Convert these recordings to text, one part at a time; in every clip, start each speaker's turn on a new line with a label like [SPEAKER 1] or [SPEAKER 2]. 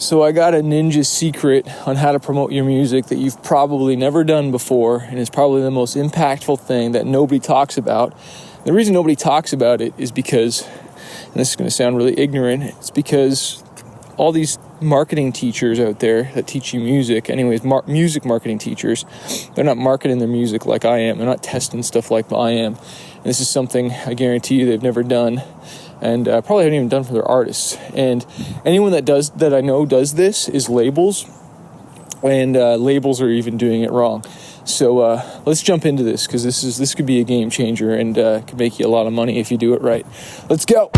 [SPEAKER 1] So I got a ninja secret on how to promote your music that you've probably never done before, and it's probably the most impactful thing that nobody talks about. The reason nobody talks about it is because, and this is going to sound really ignorant, it's because all these marketing teachers out there that teach you music, music marketing teachers, they're not marketing their music like I am. They're not testing stuff like I am. And this is something I guarantee you they've never done, and probably haven't even done for their artists. And anyone that I know does this is labels, and labels are even doing it wrong. So let's jump into this, because this could be a game changer and could make you a lot of money if you do it right. Let's go.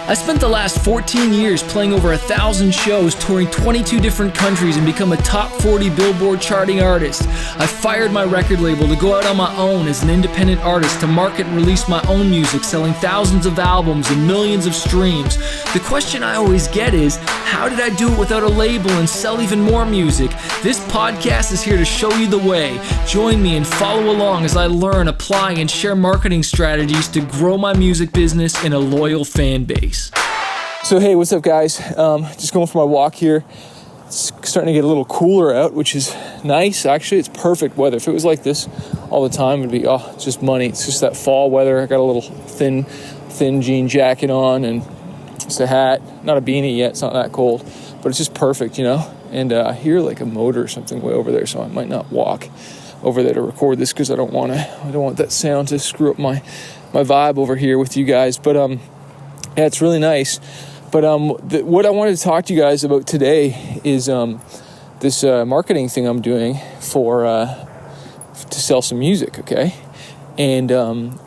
[SPEAKER 2] I spent the last 14 years playing over 1,000 shows, touring 22 different countries, and become a top 40 Billboard charting artist. I fired my record label to go out on my own as an independent artist to market and release my own music, selling thousands of albums and millions of streams. The question I always get is, how did I do it without a label and sell even more music? This podcast is here to show you the way. Join me and follow along as I learn, apply, and share marketing strategies to grow my music business and a loyal fan base.
[SPEAKER 1] So hey, what's up guys? Just going for my walk here. It's starting to get a little cooler out, which is nice. Actually, it's perfect weather. If it was like this all the time, it'd be just money. It's just that fall weather. I got a little thin jean jacket on and just a hat. Not a beanie yet. It's not that cold, but it's just perfect, you know. And I hear like a motor or something way over there, so I might not walk over there to record this because I don't want that sound to screw up my vibe over here with you guys. But yeah, it's really nice. But what I wanted to talk to you guys about today is this marketing thing I'm doing to sell some music, okay? And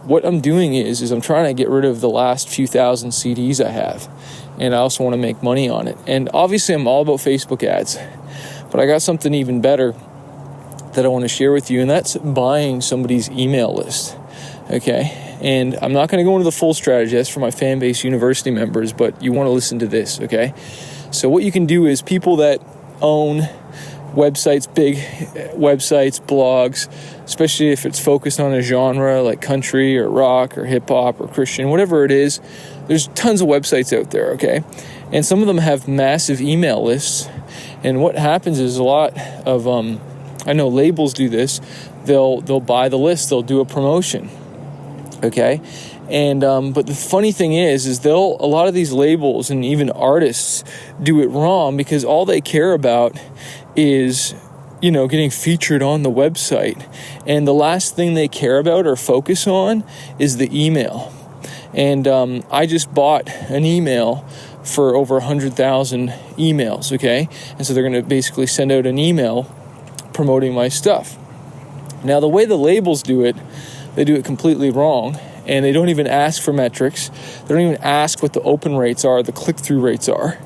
[SPEAKER 1] what I'm doing is I'm trying to get rid of the last few thousand CDs I have, and I also want to make money on it. And obviously I'm all about Facebook ads, but I got something even better that I want to share with you, and that's buying somebody's email list, okay? And I'm not going to go into the full strategy. That's for my fan base university members, but you want to listen to this, okay? So what you can do is people that own websites, big websites, blogs, especially if it's focused on a genre like country or rock or hip hop or Christian, whatever it is, there's tons of websites out there, okay? And some of them have massive email lists. And what happens is a lot of, I know labels do this. They'll buy the list. They'll do a promotion. Okay, and but the funny thing is a lot of these labels and even artists do it wrong, because all they care about is, you know, getting featured on the website, and the last thing they care about or focus on is the email. And I just bought an email for over 100,000 emails. Okay, and so they're going to basically send out an email promoting my stuff. Now, the way the labels do it, they do it completely wrong, and they don't even ask for metrics. They don't even ask what the open rates are, the click-through rates are.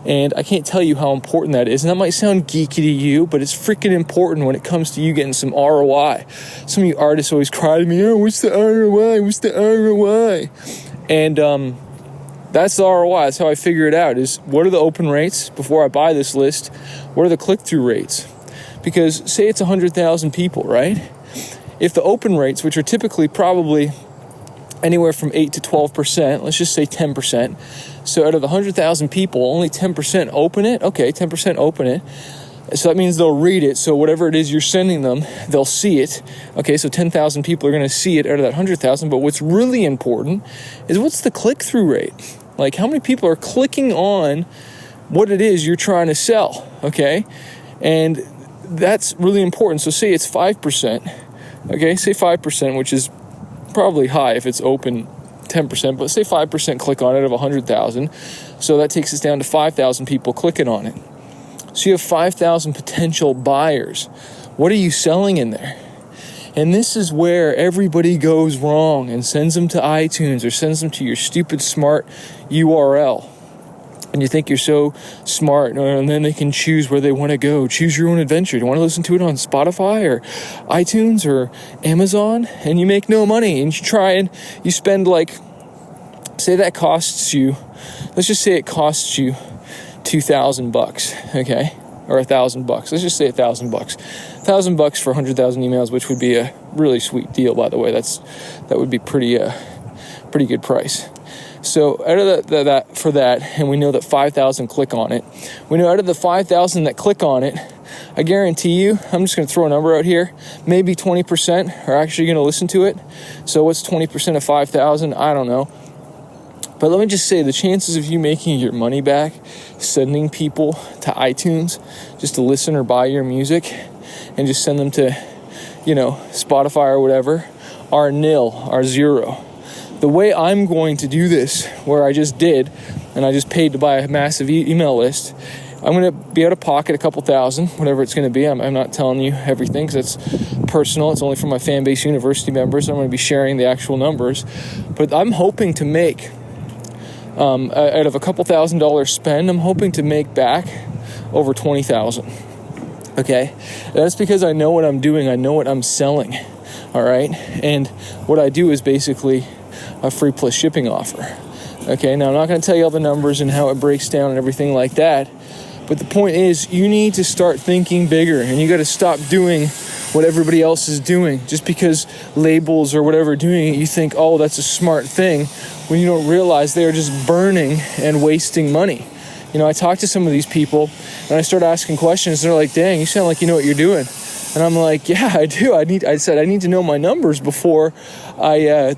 [SPEAKER 1] And I can't tell you how important that is. And that might sound geeky to you, but it's freaking important when it comes to you getting some ROI. Some of you artists always cry to me, oh, what's the ROI? What's the ROI? And that's the ROI. That's how I figure it out, is what are the open rates before I buy this list? What are the click-through rates? Because say it's 100,000 people, right? If the open rates, which are typically probably anywhere from 8 to 12%, let's just say 10%. So out of the 100,000 people, only 10% open it. Okay, 10% open it. So that means they'll read it. So whatever it is you're sending them, they'll see it. Okay, so 10,000 people are going to see it out of that 100,000. But what's really important is what's the click-through rate? Like, how many people are clicking on what it is you're trying to sell? Okay, and that's really important. So say it's 5%. Okay, say 5%, which is probably high if it's open 10%, but say 5% click on it of 100,000. So that takes us down to 5,000 people clicking on it. So you have 5,000 potential buyers. What are you selling in there? And this is where everybody goes wrong and sends them to iTunes or sends them to your stupid smart URL. And you think you're so smart, and then they can choose where they want to go. Choose your own adventure. Do you want to listen to it on Spotify or iTunes or Amazon? And you make no money. And you try and you spend say that costs you, let's just say it costs you $2,000, okay? Or $1,000. Let's just say $1,000. $1,000 for 100,000 emails, which would be a really sweet deal, by the way. That would be pretty good price. So out of that for that, and we know that 5,000 click on it. We know out of the 5,000 that click on it, I guarantee you, I'm just going to throw a number out here, maybe 20% are actually going to listen to it. So what's 20% of 5,000? I don't know. But let me just say, the chances of you making your money back, sending people to iTunes just to listen or buy your music and just send them to, Spotify or whatever, are nil, are zero. The way I'm going to do this, where I just did, and I just paid to buy a massive email list, I'm going to be out of pocket a couple thousand, whatever it's going to be. I'm not telling you everything because it's personal. It's only for my Fanbase University members. I'm going to be sharing the actual numbers. But I'm hoping to make, out of a couple $1,000 spend, I'm hoping to make back over 20,000. Okay? That's because I know what I'm doing. I know what I'm selling. All right? And what I do is basically a free plus shipping offer. Okay? Now, I'm not going to tell you all the numbers and how it breaks down and everything like that. But the point is, you need to start thinking bigger, and you got to stop doing what everybody else is doing. Just because labels or whatever are doing it, you think, oh, that's a smart thing, when you don't realize they are just burning and wasting money. I talk to some of these people, and I start asking questions. They're like, dang, you sound like you know what you're doing. And I'm like, yeah, I do. I need to know my numbers before I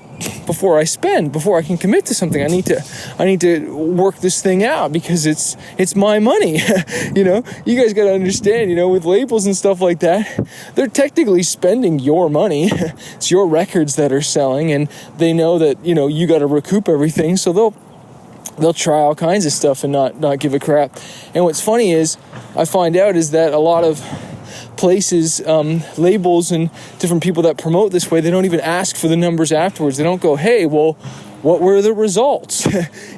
[SPEAKER 1] spend, before I can commit to something. I need to work this thing out because it's my money. You guys got to understand, with labels and stuff like that, they're technically spending your money. It's your records that are selling, and they know that, you got to recoup everything. So they'll try all kinds of stuff and not give a crap. And what's funny is, I find out is that a lot of places, labels and different people that promote this way, they don't even ask for the numbers afterwards. They don't go, hey, well, what were the results?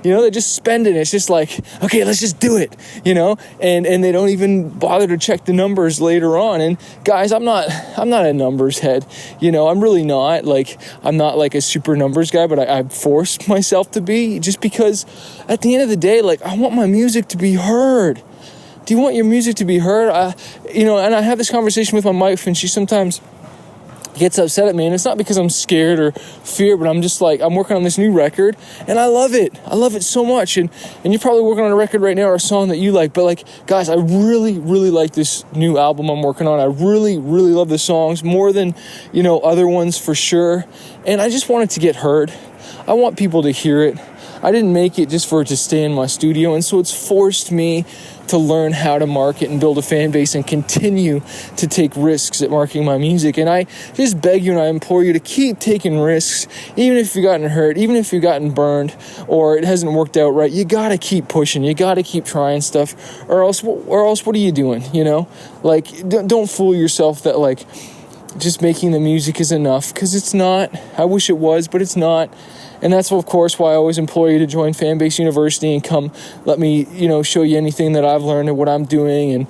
[SPEAKER 1] They just spend it. It's just like, okay, let's just do it, and they don't even bother to check the numbers later on. And guys, I'm not a numbers head. I'm really not. I'm not like a super numbers guy, but I forced myself to be, just because at the end of the day, I want my music to be heard. Do you want your music to be heard? And I have this conversation with my wife, and she sometimes gets upset at me, and it's not because I'm scared or fear, but I'm just I'm working on this new record, and I love it. I love it so much, and you're probably working on a record right now or a song that you like, but guys, I really, really like this new album I'm working on. I really, really love the songs more than, other ones for sure, and I just want it to get heard. I want people to hear it. I didn't make it just for it to stay in my studio, and so it's forced me to learn how to market and build a fan base and continue to take risks at marketing my music. And I just beg you and I implore you to keep taking risks, even if you've gotten hurt, even if you've gotten burned or it hasn't worked out right. You gotta keep pushing. You gotta keep trying stuff, or else what are you doing? Don't fool yourself that just making the music is enough, because it's not. I wish it was, but it's not. And that's, of course, why I always implore you to join Fanbase University and come let me, show you anything that I've learned and what I'm doing, and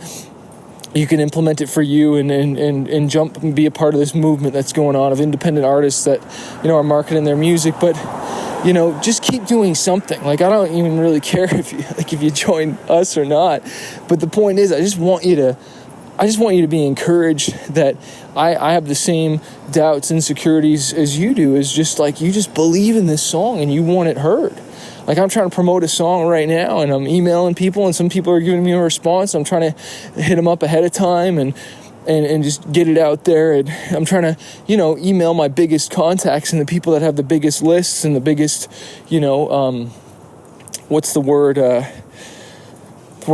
[SPEAKER 1] you can implement it for you and jump and be a part of this movement that's going on of independent artists that, are marketing their music. But, just keep doing something. I don't even really care if you join us or not. But the point is, I just want you to be encouraged that I have the same doubts, insecurities as you do. Is just you just believe in this song and you want it heard. I'm trying to promote a song right now, and I'm emailing people, and some people are giving me a response. I'm trying to hit them up ahead of time and just get it out there. And I'm trying to, email my biggest contacts and the people that have the biggest lists and the biggest, what's the word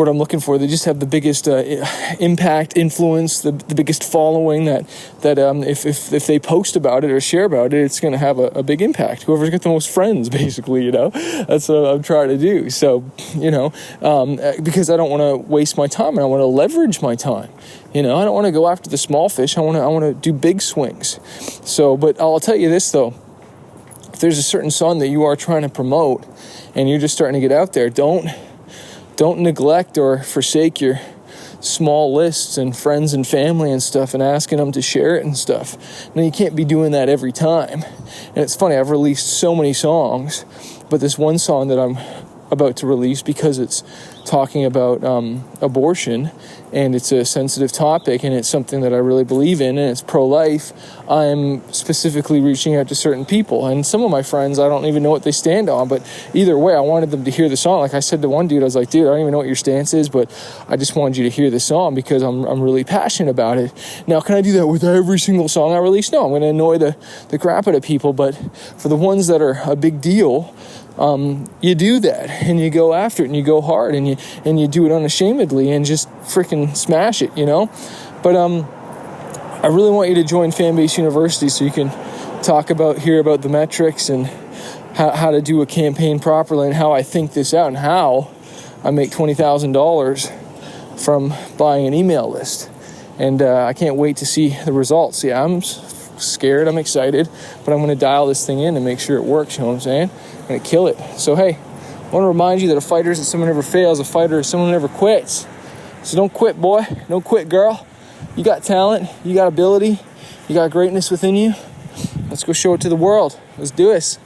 [SPEAKER 1] I'm looking for. They just have the biggest impact, influence, the biggest following that if they post about it or share about it, it's going to have a big impact. Whoever's got the most friends, basically, that's what I'm trying to do. So, because I don't want to waste my time, and I want to leverage my time. I don't want to go after the small fish. I want to do big swings. So, but I'll tell you this though. If there's a certain song that you are trying to promote and you're just starting to get out there, don't neglect or forsake your small lists and friends and family and stuff and asking them to share it and stuff. Now, you can't be doing that every time. And it's funny, I've released so many songs, but this one song that I'm about to release because it's talking about abortion, and it's a sensitive topic, and it's something that I really believe in, and it's pro-life, I'm specifically reaching out to certain people. And some of my friends, I don't even know what they stand on, but either way, I wanted them to hear the song. Like I said to one dude, I was like, dude, I don't even know what your stance is, but I just wanted you to hear the song because I'm really passionate about it. Now, can I do that with every single song I release? No, I'm going to annoy the crap out of people, but for the ones that are a big deal, you do that, and you go after it, and you go hard, and you do it unashamedly, and just freaking smash it, you know? But I really want you to join Fanbase University so you can hear about the metrics and how to do a campaign properly, and how I think this out, and how I make $20,000 from buying an email list. And I can't wait to see the results. Yeah, I'm scared, I'm excited, but I'm going to dial this thing in and make sure it works, you know what I'm saying? I'm going to kill it. So hey, I want to remind you that a fighter isn't someone who never fails, a fighter is someone who never quits. So don't quit, boy, don't quit, girl. You got talent, you got ability, you got greatness within you. Let's go show it to the world. Let's do this.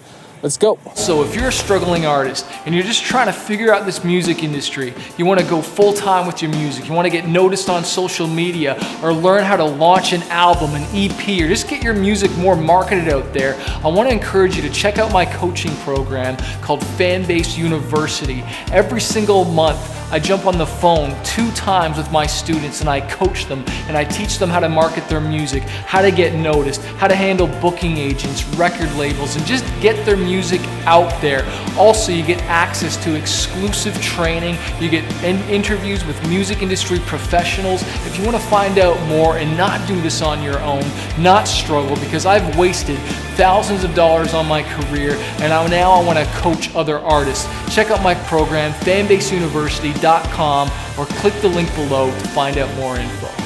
[SPEAKER 1] Let's go.
[SPEAKER 2] So if you're a struggling artist and you're just trying to figure out this music industry, you want to go full time with your music, you want to get noticed on social media, or learn how to launch an album, an EP, or just get your music more marketed out there, I want to encourage you to check out my coaching program called Fanbase University. Every single month, I jump on the phone 2 times with my students, and I coach them, and I teach them how to market their music, how to get noticed, how to handle booking agents, record labels, and just get their music out there. Also, you get access to exclusive training, you get interviews with music industry professionals. If you want to find out more and not do this on your own, not struggle, because I've wasted thousands of dollars on my career, and now I want to coach other artists. Check out my program, fanbaseuniversity.com, or click the link below to find out more info.